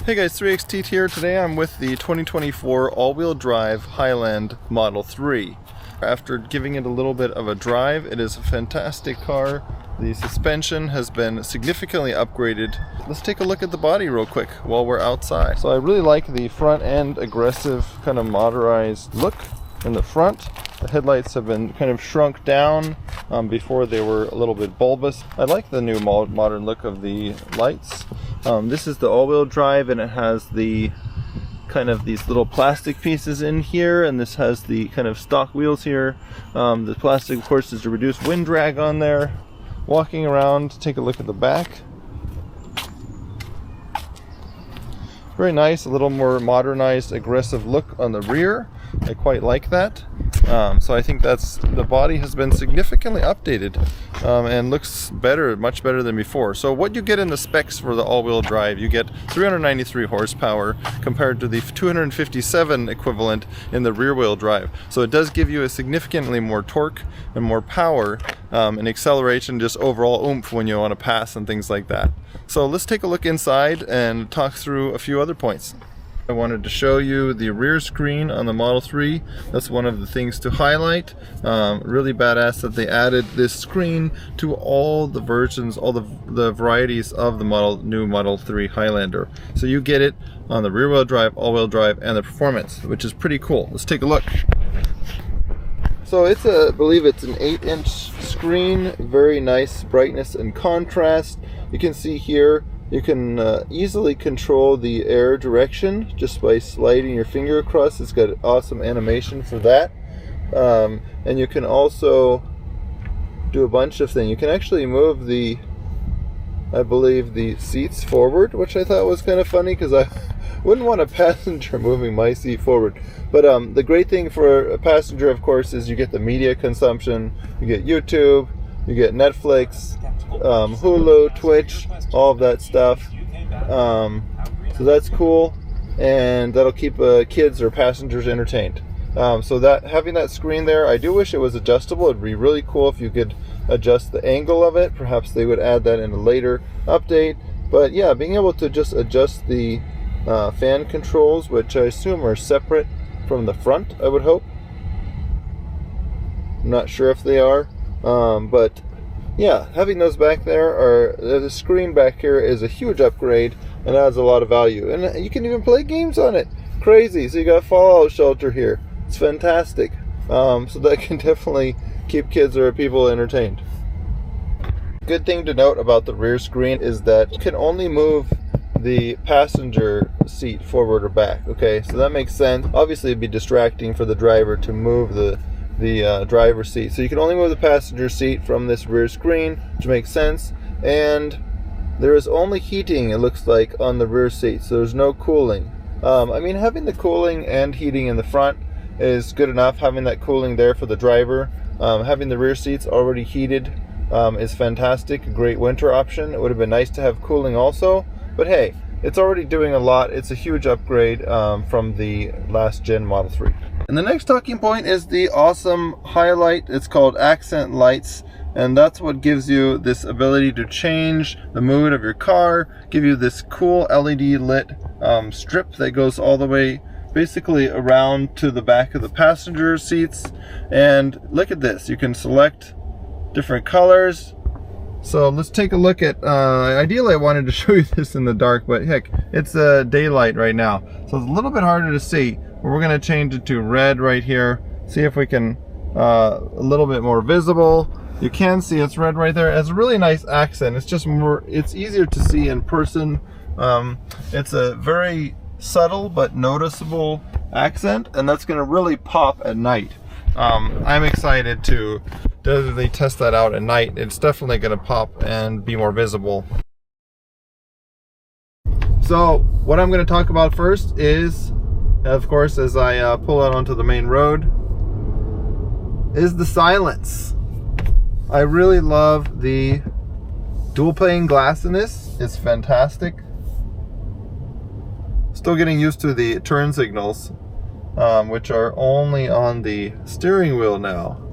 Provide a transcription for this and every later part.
Hey guys, 3XT here. Today I'm with the 2024 all-wheel drive Highland Model 3. After giving it a little bit of a drive, it is a fantastic car. The suspension has been significantly upgraded. Let's take a look at the body real quick while we're outside. So I really like the front end aggressive kind of motorized look in the front. The headlights have been kind of shrunk down. Before they were a little bit bulbous. I like the new modern look of the lights. This is the all-wheel drive, and it has the kind of these little plastic pieces in here, and this has the kind of stock wheels here. The plastic, of course, is to reduce wind drag on there. Walking around, take a look at the back. Very nice, a little more modernized, aggressive look on the rear. I quite like that. So I think the body has been significantly updated and looks better, much better than before. So what you get in the specs for the all-wheel drive, you get 393 horsepower compared to the 257 equivalent in the rear-wheel drive. So it does give you a significantly more torque and more power and acceleration, just overall oomph when you want to pass and things like that. So let's take a look inside and talk through a few other points. I wanted to show you the rear screen on the Model 3. That's one of the things to highlight. Really badass that they added this screen to all the versions, all the varieties of the new Model 3 Highlander. So you get it on the rear-wheel drive, all-wheel drive, and the performance, which is pretty cool. Let's take a look. So I believe it's an 8-inch screen, very nice brightness and contrast. You can see here, you can easily control the air direction just by sliding your finger across. It's got awesome animation for that. And you can also do a bunch of things. You can actually move I believe the seats forward, which I thought was kind of funny because I wouldn't want a passenger moving my seat forward. But the great thing for a passenger, of course, is you get the media consumption. You get YouTube, you get Netflix, Hulu, Twitch, all of that stuff. So that's cool, and that'll keep kids or passengers entertained. So having that screen there, I do wish it was adjustable. It'd be really cool if you could adjust the angle of it. Perhaps they would add that in a later update. But yeah, being able to just adjust the fan controls, which I assume are separate from the front, I would hope. I'm not sure if they are, but yeah, having those back there, the screen back here is a huge upgrade and adds a lot of value. And you can even play games on it. Crazy. So you got Fallout Shelter here. It's fantastic. So that can definitely keep kids or people entertained. Good thing to note about the rear screen is that you can only move the passenger seat forward or back. Okay, so that makes sense. Obviously it'd be distracting for the driver to move the driver's seat. So you can only move the passenger seat from this rear screen, which makes sense. And there is only heating, it looks like, on the rear seat, so there's no cooling. I mean, having the cooling and heating in the front is good enough. Having that cooling there for the driver, having the rear seats already heated is fantastic. A great winter option. It would have been nice to have cooling also, but hey, it's already doing a lot. It's a huge upgrade from the last gen Model 3. And the next talking point is the awesome highlight. It's called accent lights, and that's what gives you this ability to change the mood of your car, give you this cool LED lit strip that goes all the way basically around to the back of the passenger seats. And look at this, you can select different colors. So let's take a look at, ideally I wanted to show you this in the dark, but heck, it's daylight right now. So it's a little bit harder to see. We're going to change it to red right here. See if we can, a little bit more visible. You can see it's red right there. It has a really nice accent. It's just more, it's easier to see in person. It's a very subtle but noticeable accent, and that's going to really pop at night. I'm excited to definitely test that out at night. It's definitely going to pop and be more visible. So what I'm going to talk about first is, of course, as I pull out onto the main road, is the silence. I really love the dual pane glass in this. It's fantastic. Still getting used to the turn signals, which are only on the steering wheel now.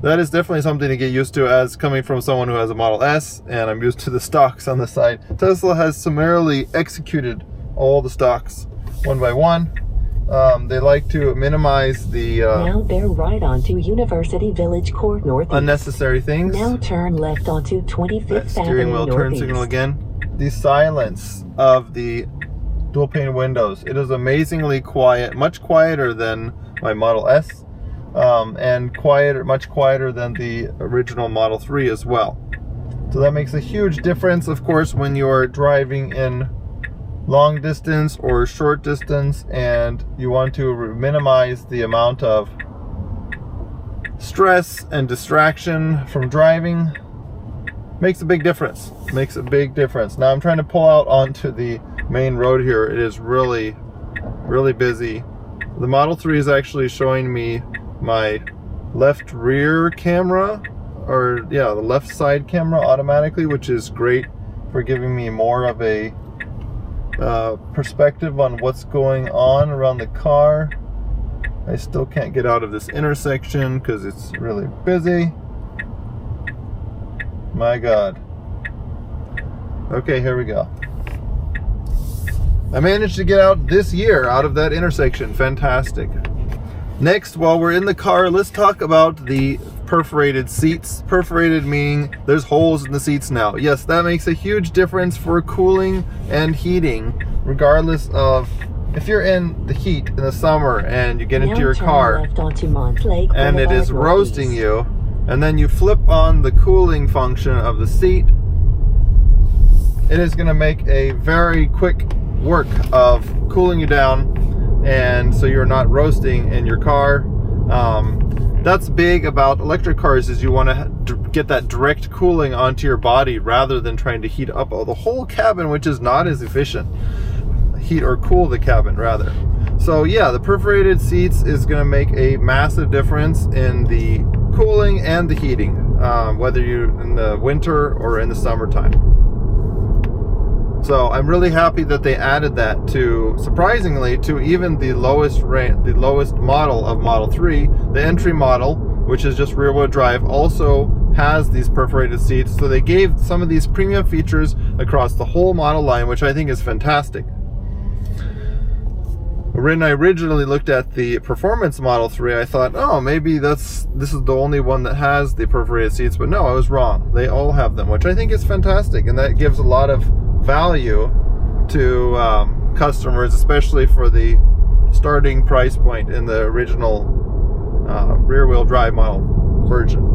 That is definitely something to get used to, as coming from someone who has a Model S and I'm used to the stocks on the side. Tesla has summarily executed all the stocks one by one. They like to minimize the now bear right onto University Village Court Northeast. Unnecessary things. Now turn left onto 25th Steering Avenue wheel turn Northeast. signal again. The silence of the dual pane windows. It is amazingly quiet, much quieter than my Model S, and much quieter than the original Model 3 as well. So that makes a huge difference, of course, when you're driving in long distance or short distance and you want to minimize the amount of stress and distraction from driving. Makes a big difference. Makes a big difference. Now I'm trying to pull out onto the main road here. It is really, really busy. The Model 3 is actually showing me my left rear camera, or yeah, the left side camera automatically, which is great for giving me more of a perspective on what's going on around the car. I still can't get out of this intersection because it's really busy. My God. Okay, here we go. I managed to get out this year out of that intersection. Fantastic. Next, while we're in the car, let's talk about the perforated seats. Perforated meaning there's holes in the seats now. Yes, that makes a huge difference for cooling and heating, regardless of if you're in the heat in the summer and you get into your car and it is roasting you, and then you flip on the cooling function of the seat, it is going to make a very quick work of cooling you down, and so you're not roasting in your car. That's big about electric cars, is you want to get that direct cooling onto your body rather than trying to heat up the whole cabin, which is not as efficient. Heat or cool the cabin rather. So yeah, the perforated seats is going to make a massive difference in the cooling and the heating, whether you're in the winter or in the summertime. So I'm really happy that they added that to, surprisingly, to even the lowest model of Model 3. The entry model, which is just rear-wheel drive, also has these perforated seats. So they gave some of these premium features across the whole model line, which I think is fantastic. When I originally looked at the performance Model 3, I thought, oh, maybe this is the only one that has the perforated seats, but no, I was wrong. They all have them, which I think is fantastic, and that gives a lot of value to customers, especially for the starting price point in the original rear-wheel drive model version.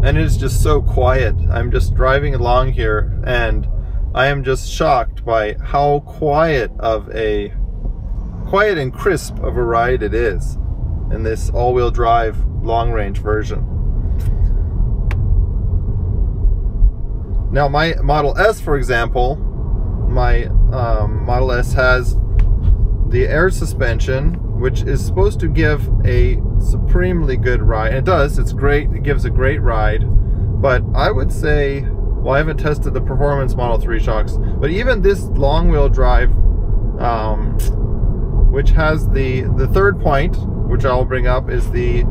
And it is just so quiet. I'm just driving along here and I am just shocked by how quiet and crisp of a ride it is in this all-wheel drive long-range version. Now my Model S, for example, my Model S has the air suspension, which is supposed to give a supremely good ride. It does, it's great, it gives a great ride, but I would say, well, I haven't tested the performance Model 3 shocks, but even this long-wheel drive, which has the third point, which I'll bring up, is the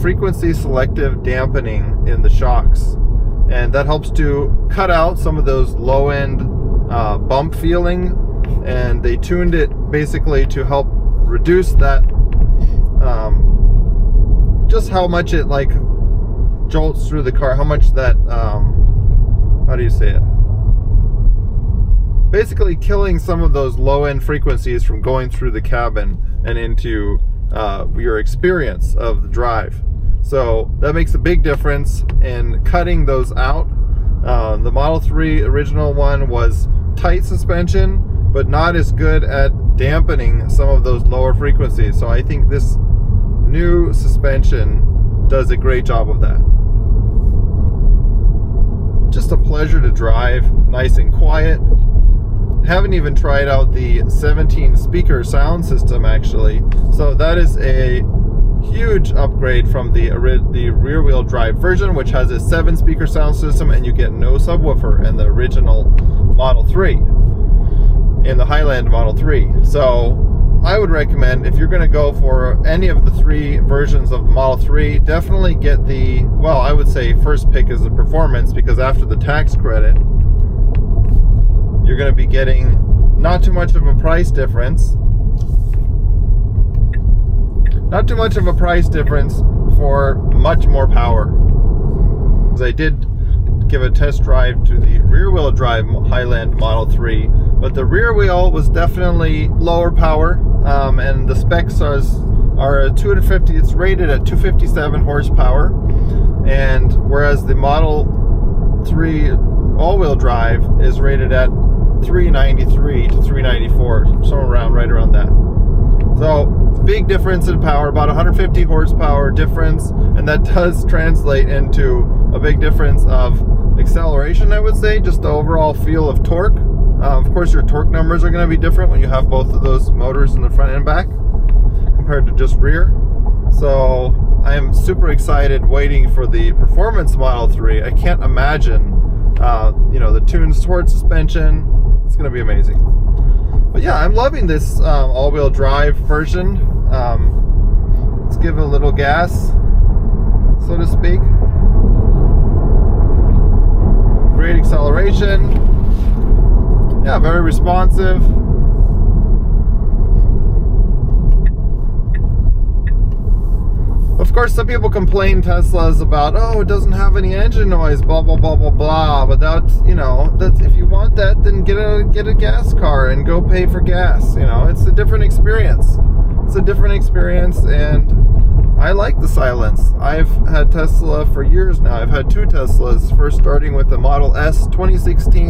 frequency selective dampening in the shocks, and that helps to cut out some of those low-end bump feeling, and they tuned it basically to help reduce that, just how much it like jolts through the car, how much that, how do you say it? Basically killing some of those low-end frequencies from going through the cabin and into your experience of the drive. So that makes a big difference in cutting those out. The Model 3 original one was tight suspension, but not as good at dampening some of those lower frequencies. So I think this new suspension does a great job of that. Just a pleasure to drive, nice and quiet. Haven't even tried out the 17 speaker sound system actually. So that is a huge upgrade from the rear wheel drive version, which has a 7-speaker sound system, and you get no subwoofer in the original Model 3. In the Highland Model 3. So I would recommend, if you're going to go for any of the 3 versions of the Model 3, definitely get the, well, I would say first pick is the Performance, because after the tax credit, you're going to be getting not too much of a price difference. Not too much of a price difference for much more power. I did give a test drive to the rear-wheel drive Highland Model 3, but the rear wheel was definitely lower power, and the specs are 250. It's rated at 257 horsepower, and whereas the Model 3 all-wheel drive is rated at 393 to 394, somewhere around right around that. So big difference in power, about 150 horsepower difference, and that does translate into a big difference of acceleration, I would say, just the overall feel of torque. Of course, your torque numbers are going to be different when you have both of those motors in the front and back compared to just rear. So I am super excited waiting for the Performance Model 3. I can't imagine, the tuned sport suspension. It's going to be amazing. But yeah, I'm loving this all-wheel drive version. Let's give it a little gas, so to speak. Great acceleration. Yeah, very responsive. Of course, some people complain Teslas about, oh, it doesn't have any engine noise, blah blah blah blah blah. But that's, that's, if you want that, then get a gas car and go pay for gas. It's a different experience. It's a different experience, and I like the silence. I've had Tesla for years now. I've had 2 Teslas, first starting with the Model S 2016,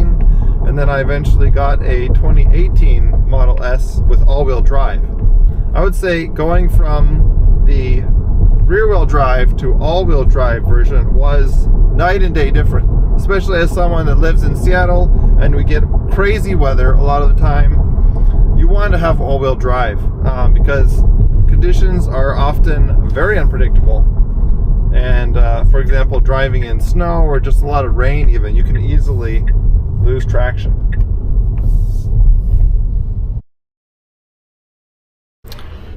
and then I eventually got a 2018 Model S with all-wheel drive. I would say going from the rear-wheel drive to all-wheel drive version was night and day different, especially as someone that lives in Seattle and we get crazy weather a lot of the time. You want to have all-wheel drive because conditions are often very unpredictable, and for example, driving in snow or just a lot of rain even, you can easily lose traction.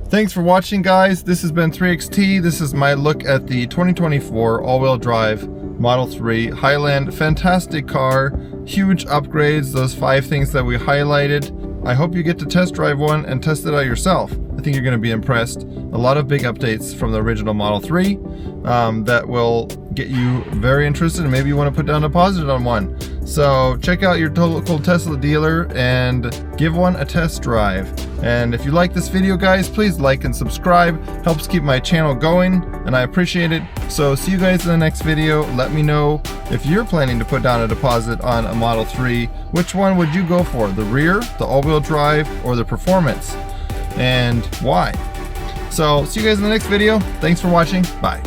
Thanks for watching, guys. This has been 3XT. This is my look at the 2024 all-wheel drive Model 3 Highland. Fantastic car, huge upgrades, those 5 things that we highlighted. I hope you get to test drive one and test it out yourself. I think you're going to be impressed. A lot of big updates from the original Model 3 that will get you very interested, and maybe you want to put down a deposit on one. So check out your local Tesla dealer and give one a test drive. And if you like this video, guys, please like and subscribe. Helps keep my channel going, and I appreciate it. So see you guys in the next video. Let me know if you're planning to put down a deposit on a Model 3. Which one would you go for? The rear, the all-wheel drive, or the Performance? And why? So see you guys in the next video. Thanks for watching. Bye.